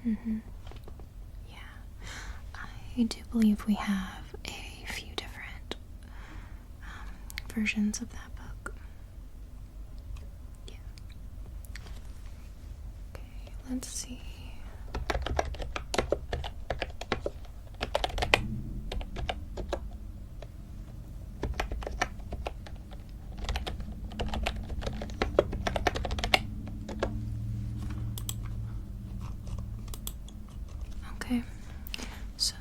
Mm-hmm. Yeah. I do believe we have a few different versions of that book. Yeah. Okay, let's see. Okay, so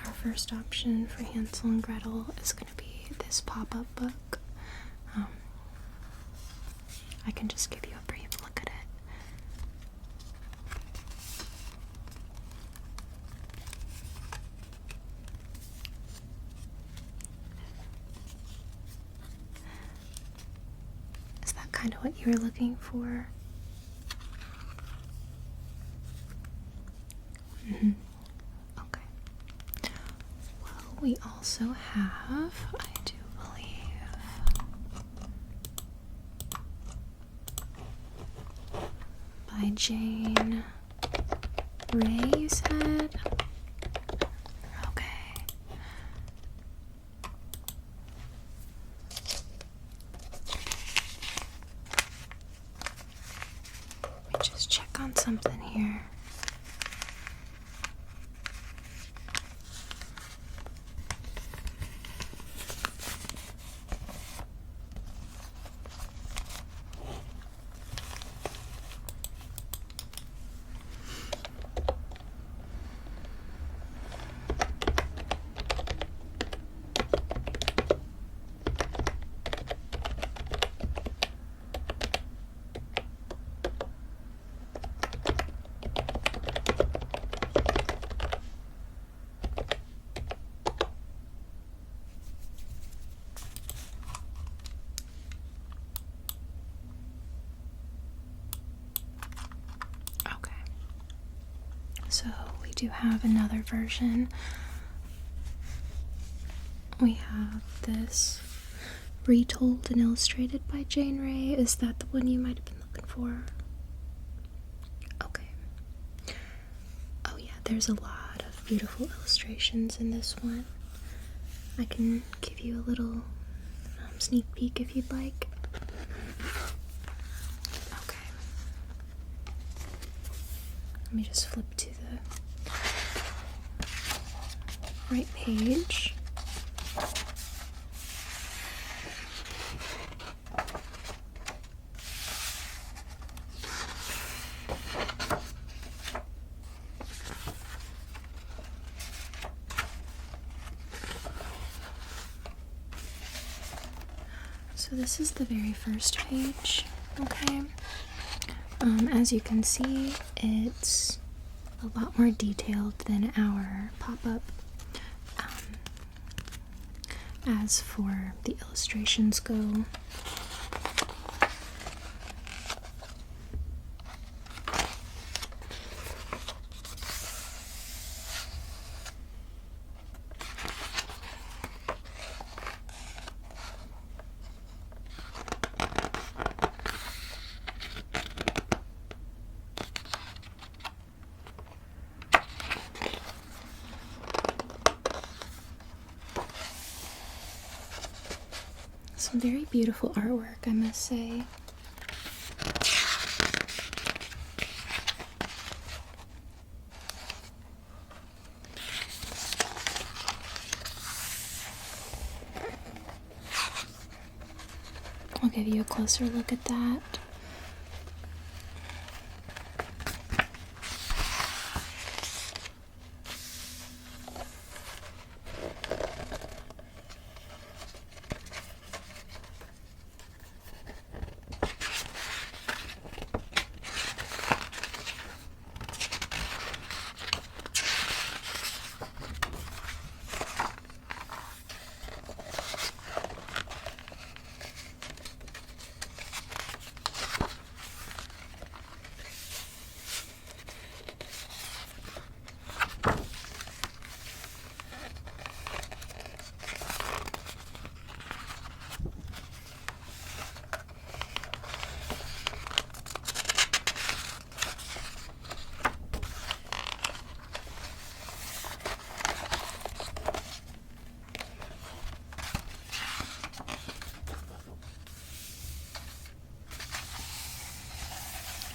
our first option for Hansel and Gretel is going to be this pop-up book. I can just give you a brief look at it. Is that kind of what you were looking for? Mm-hmm. Okay. Well, we also have, I do believe, by Jane Ray, you said? Okay. Let me just check on something here. So we do have another version. We have this retold and illustrated by Jane Ray. Is that the one you might have been looking for? Okay. Oh yeah, there's a lot of beautiful illustrations in this one. I can give you a little sneak peek if you'd like. Okay. Let me just flip to the right page. So this is the very first page, okay? As you can see, it's a lot more detailed than our pop-up. As for the illustrations go, some very beautiful artwork, I must say. I'll give you a closer look at that.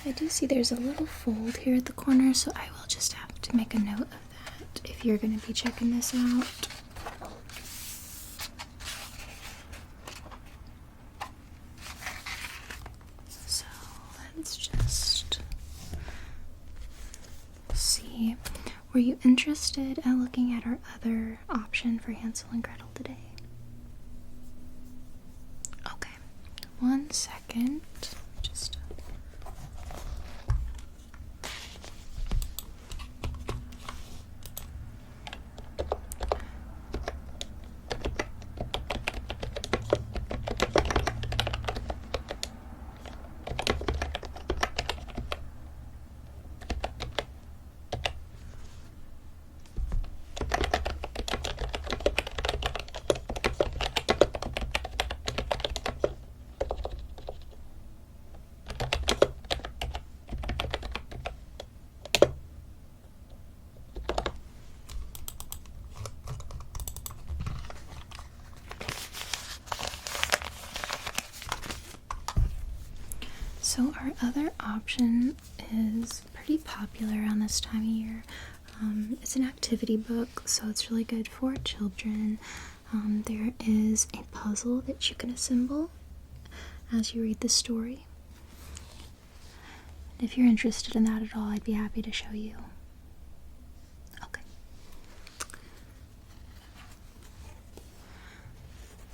I do see there's a little fold here at the corner, so I will just have to make a note of that if you're going to be checking this out. So let's just see. Were you interested in looking at our other option for Hansel and Gretel today? Okay, 1 second. Just so our other option is pretty popular around this time of year. It's an activity book, so it's really good for children. There is a puzzle that you can assemble as you read the story. If you're interested in that at all, I'd be happy to show you. Okay.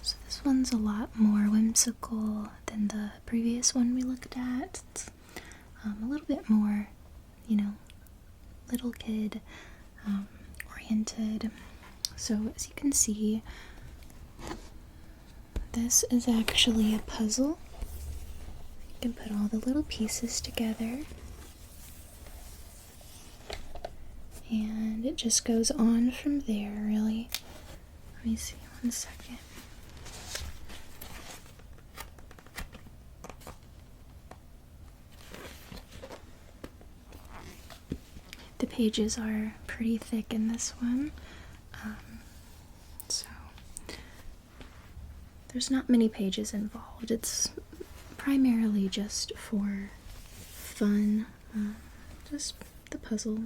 So this one's a lot more whimsical than the previous one we looked at. It's a little bit more, little kid oriented. So as you can see, this is actually a puzzle. You can put all the little pieces together, and it just goes on from there, really. Let me see, 1 second. The pages are pretty thick in this one, so there's not many pages involved. It's primarily just for fun, just the puzzle.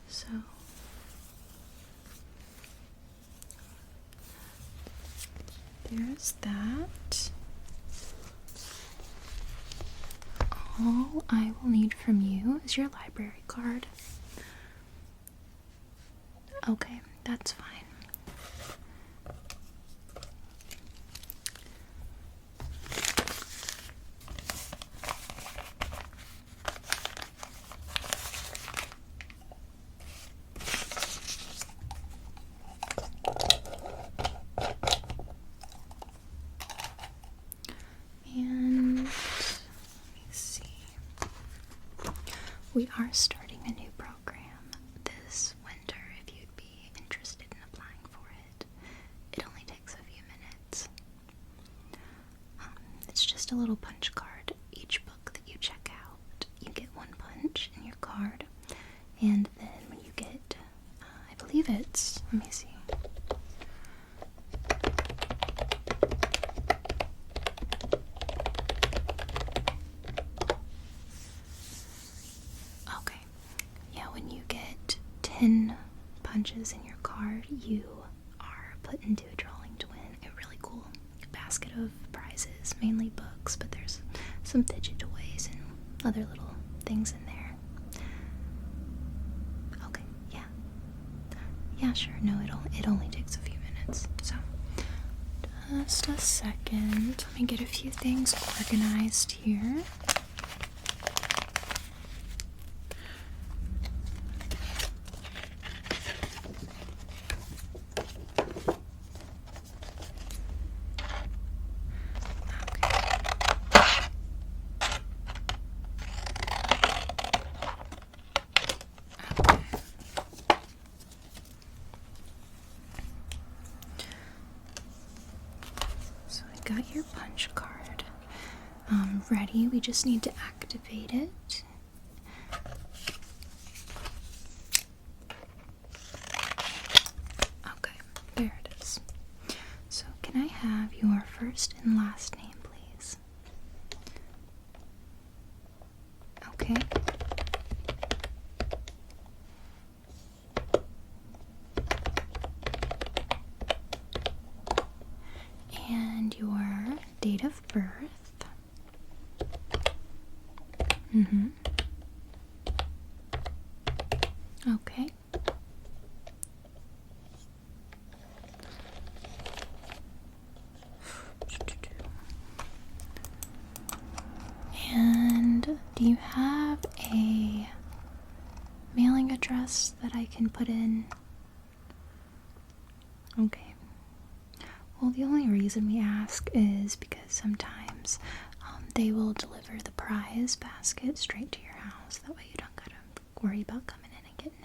So there's that. All I will need from you is your library card. Okay, that's fine. We are starting a new program this winter if you'd be interested in applying for it. It only takes a few minutes. It's just a little punch card. Each book that you check out, you get 1 punch in your card. And then when you get, I believe it's, let me see. When you get 10 punches in your card, you are put into a drawing to win a really cool basket of prizes, mainly books, but there's some fidget toys and other little things in there. Okay, yeah. Yeah, sure. No, it only takes a few minutes. So, just a second. Let me get a few things organized here. Got your punch card ready. We just need to activate it. Okay, there it is. So can I have your first and last name, please? Okay. And your date of birth. Okay. And do you have a mailing address that I can put in? Okay. Well, the only reason we ask is because sometimes they will deliver the prize basket straight to your house. That way you don't gotta worry about coming in and getting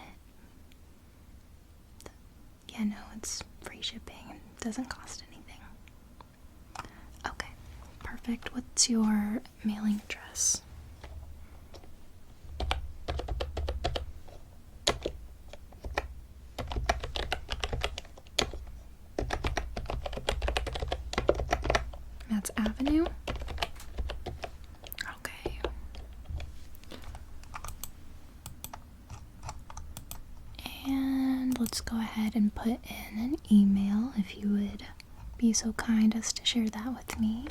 it. Yeah, no, it's free shipping and doesn't cost anything. Okay, perfect. What's your mailing address? That's Avenue? Okay. And let's go ahead and put in an email if you would be so kind as to share that with me.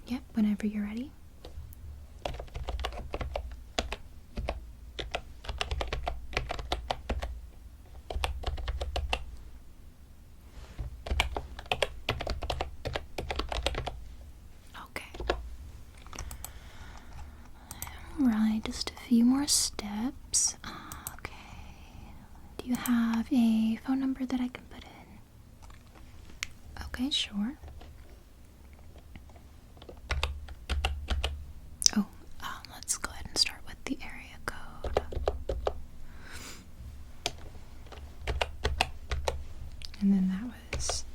Yep, whenever you're ready. Right, just a few more steps. Okay. Do you have a phone number that I can put in? Okay, sure. Oh, let's go ahead and start with the area code. And then that was...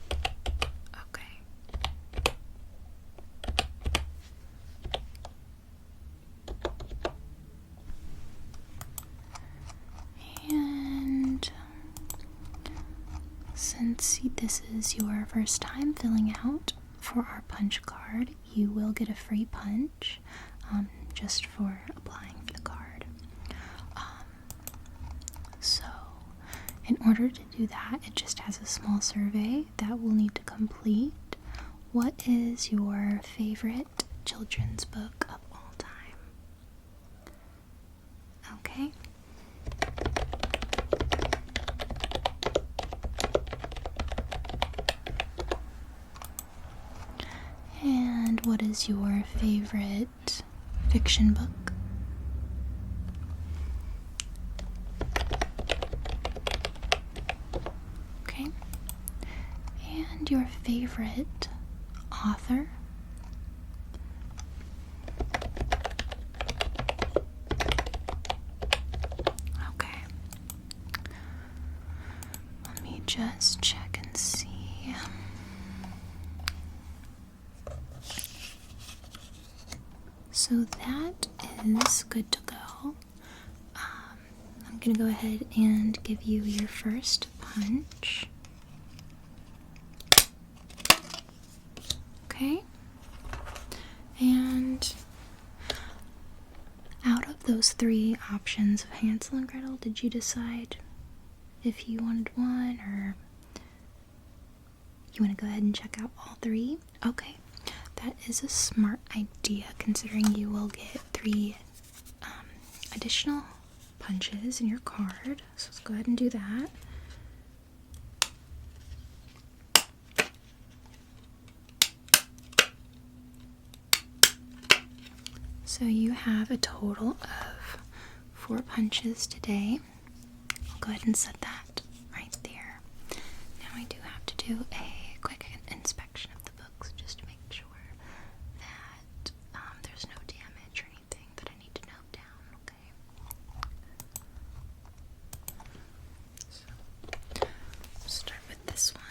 okay. And since this is your first time filling out for our punch card, you will get a free punch just for applying for the card. So in order to do that, it just has a small survey that we'll need to complete. What is your favorite children's book of all time? Okay. And what is your favorite fiction book? Okay. And your favorite author? Okay. Let me just check and see. So that is good to go. I'm going to go ahead and give you your first punch. Okay. And out of those three options of Hansel and Gretel, did you decide if you wanted one or you want to go ahead and check out all three? Okay. That is a smart idea, considering you will get 3 additional punches in your card. So let's go ahead and do that. So you have a total of 4 punches today. I'll go ahead and set that right there. Now I do have to do a quick inspection of the books just to make sure that there's no damage or anything that I need to note down, okay? So, start with this one.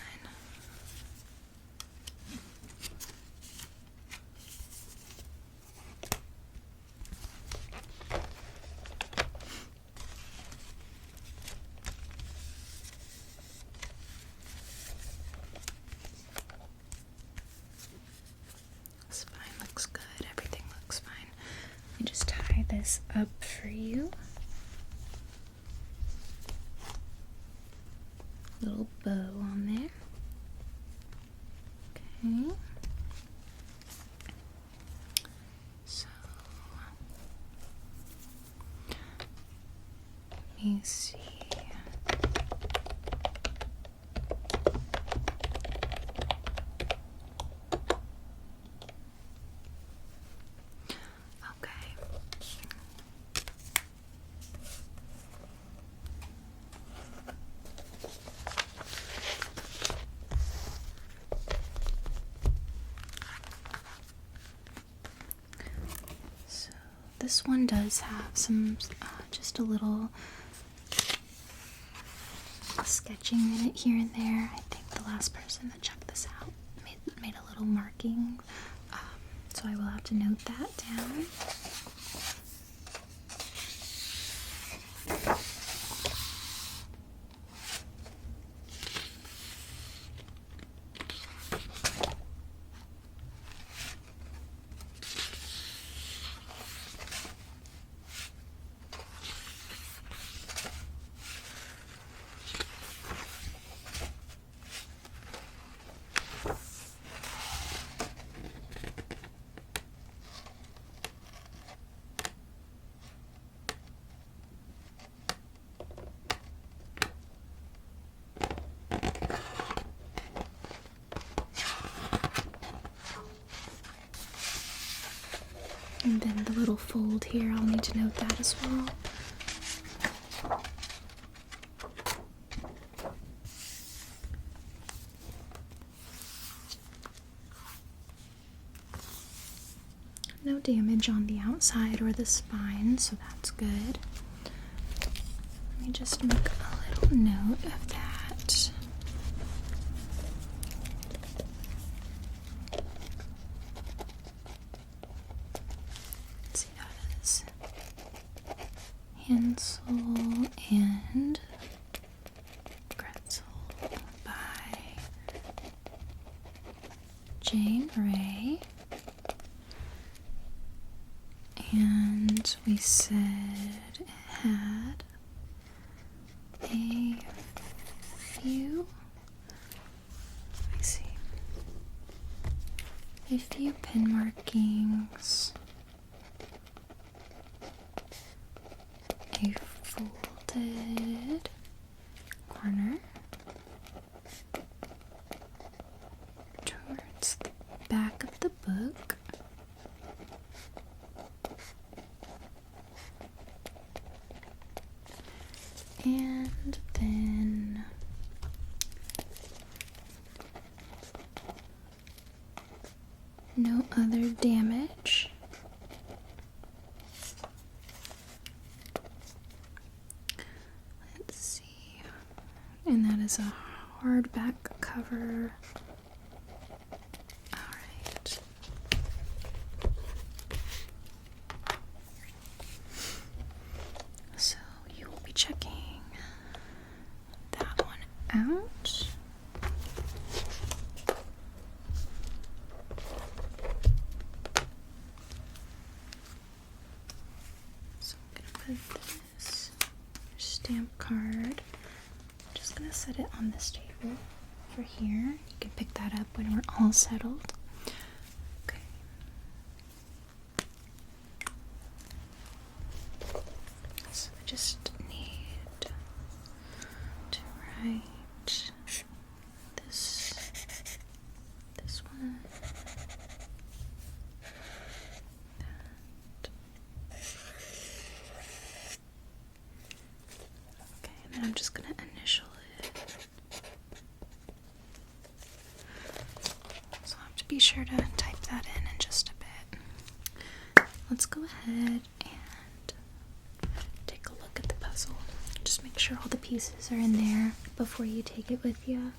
this one does have some, just a little sketching in it here and there. I think the last person that checked this out made a little marking, so I will have to note that down. And then the little fold here, I'll need to note that as well. No damage on the outside or the spine, so that's good. Let me just make a little note of that. Hansel and Gretel by Jane Ray. And we said it had a few, a few pen markings, a folded corner towards the back of the book, and then no other damage. Let's see. And that is a hardback cover. Alright. So you will be checking that one out. So I'm going to put this stamp card. I'm just going to set it on this table over here. You can pick that up when we're all settled. Okay. So I just need to write this one. Okay, and then I'm just gonna initial it. So I'll have to be sure to type that in just a bit. Let's go ahead and take a look at the puzzle. Just make sure all the pieces are in there before you take it with you.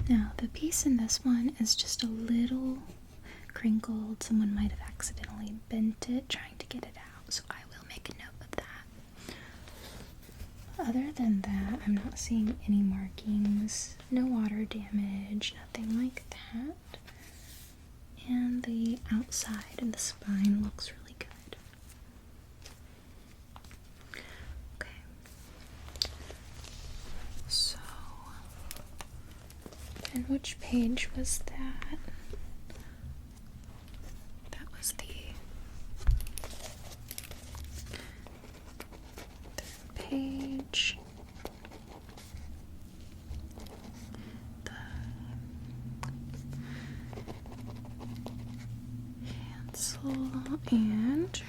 Now, the piece in this one is just a little crinkled. Someone might have accidentally bent it trying to get it out, so I will make a note of that. Other than that, I'm not seeing any markings, no water damage, nothing like that. And the outside and the spine looks really good. Okay. So, and which page was that? That was the third page. The Hansel and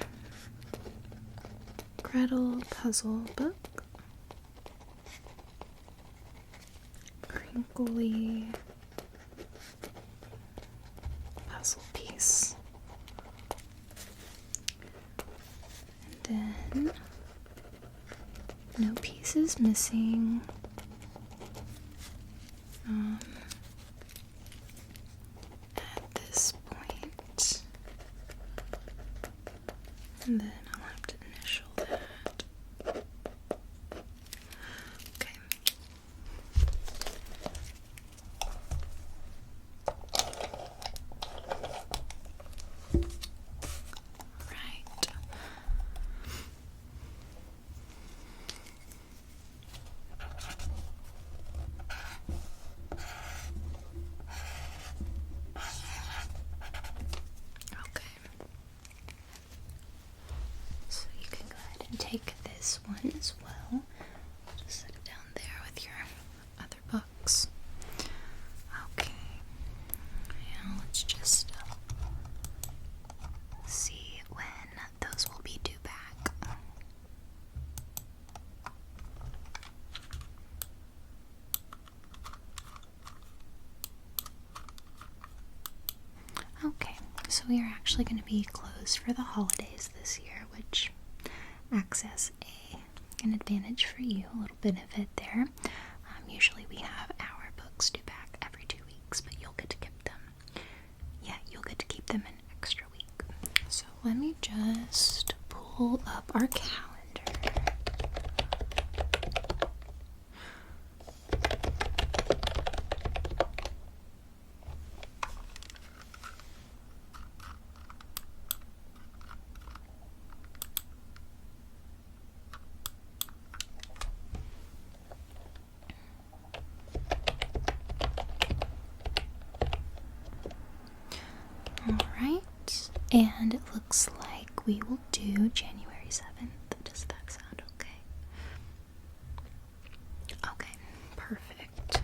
Gretel puzzle book. Crinkly puzzle piece. And then no pieces missing. At this point. And then I'll have to initial that. Okay. Right. Okay. So you can go ahead and take this one as well. Just set it down there with your other books. Okay. Now let's just see when those will be due back. Okay, so we are actually going to be closed for the holidays this year, which acts as an advantage for you, a little benefit there. Usually we have our books due back every 2 weeks, but you'll get to keep them. Yeah, you'll get to keep them an extra week. So let me just pull up our calendar. Alright, and it looks like we will do January 7th. Does that sound okay? Okay, perfect.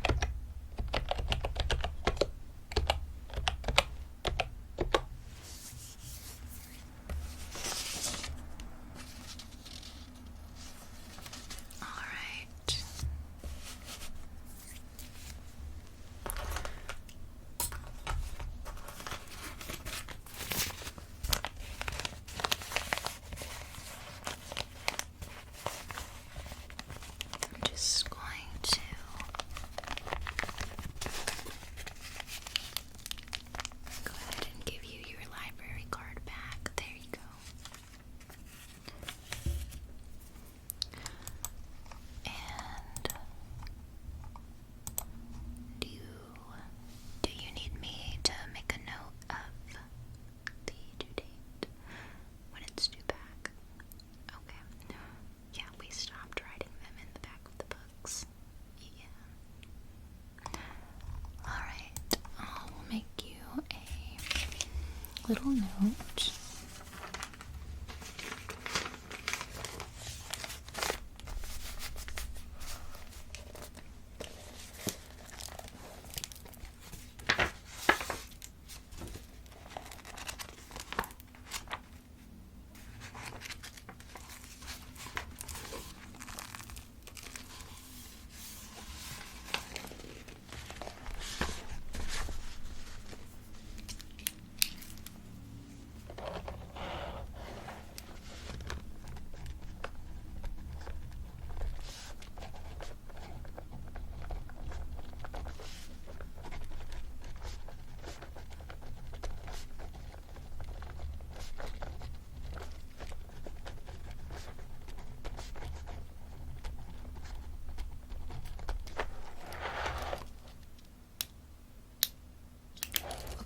Alright. I'm just going to go ahead and give you your library card back. There you go. And do you need me to make a note of the due date when it's due back? Okay. Yeah, we stopped writing them in the back of the books. Yeah. Alright, I'll make you a little note.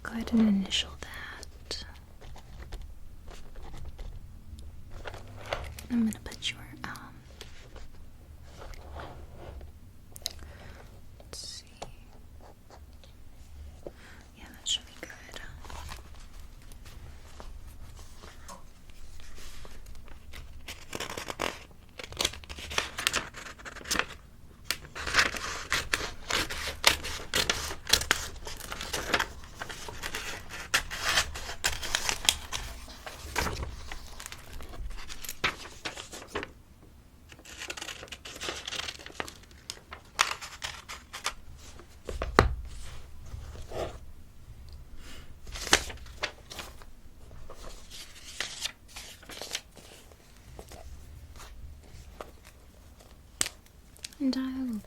Go ahead and initial that. I'm gonna put your let's see. Yeah, that should be good.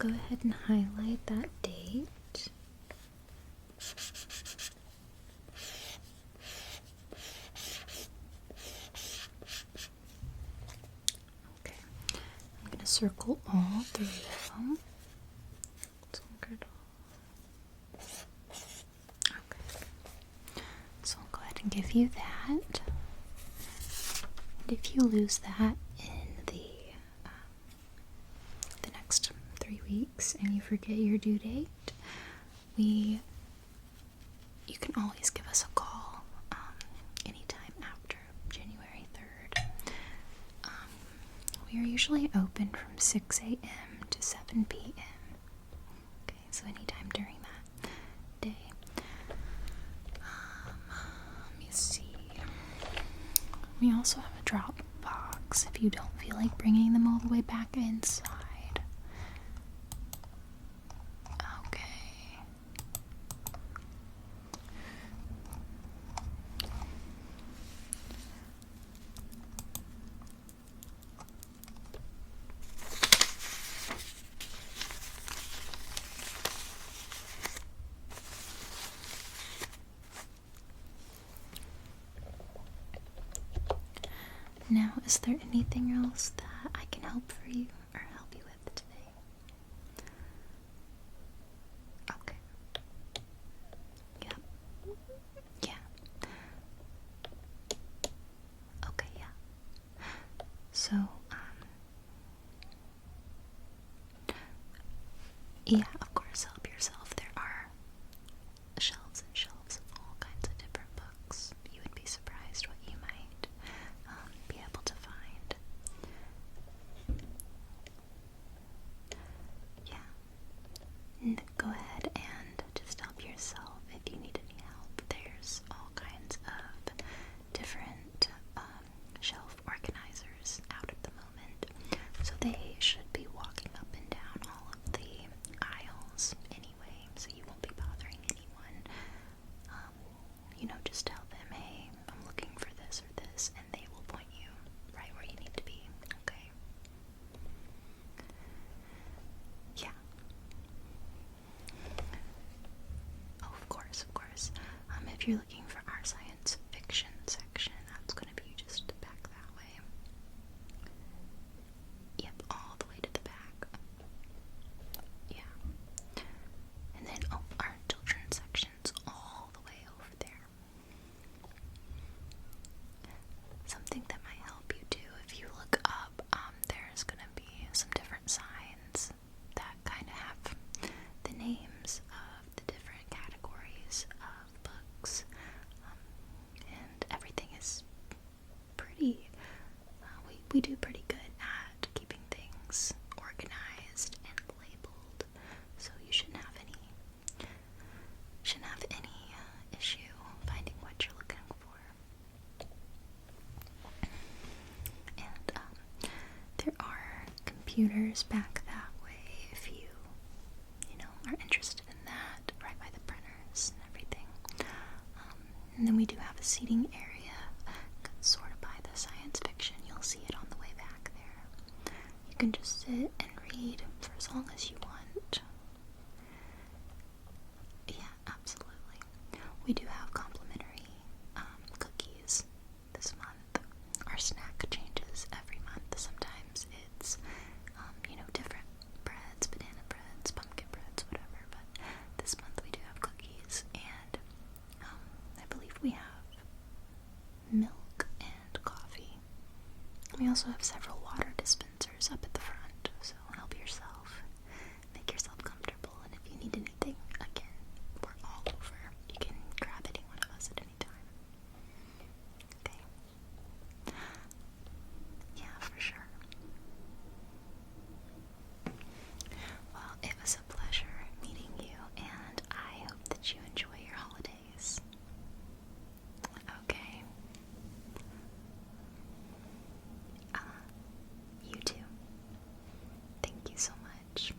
go ahead and highlight that date. Okay, I'm going to circle all 3 of them. Okay, so I'll go ahead and give you that. And if you lose that in the next 3 weeks and you forget your due date, you can always give us a call anytime after January 3rd. We are usually open from 6 a.m. to 7 p.m. Okay, so anytime during that day. Let me see. We also have a drop box if you don't feel like bringing them all the way back inside. Okay. Now, is there anything else that I can help for you or help you with today? Okay. Yeah. Yeah. Okay, yeah. So, yeah, of course, help yourself. There are shelves and shelves of all kinds of different books. You would be surprised what you might be able to find. Yeah. And go ahead and just help yourself if you need any help. There's all kinds of different shelf organizers out at the moment. So they should be walking up and down all of the aisles anyway, so you won't be bothering anyone. Just tell them, hey, I'm looking for this or this, and they will point you right where you need to be, okay? Yeah. Oh, of course, of course. If you're looking for our science fiction section, that's going to be just back that way. Yep, all the way to the back. Yeah. And then, our children's section's all the way over there. Something that might help you too, if you look up, there's going to be some different signs that kind of have the names of the different categories of books. And everything is pretty, we do pretty good at keeping things organized and labeled, so you shouldn't have any issue finding what you're looking for. And there are computers back that way if you are interested in that, right by the printers and everything. And then we do have a seating area sort of by the science fiction. You'll see it on the way back there. You can just sit and read for as long as you want. Yeah, absolutely. We do have complimentary cookies this month. Our snack changes every month. Sometimes it's, different breads, banana breads, pumpkin breads, whatever. But this month we do have cookies, and I believe we have milk and coffee. We also have several water dispensers up at the front, so help yourself. Make yourself comfortable, and if you need anything, again, we're all over. You can grab any one of us at any time. Okay? Yeah, for sure. Well, it was a pleasure meeting you, and I hope that you enjoy your holidays. Okay. You too. Thank you so much.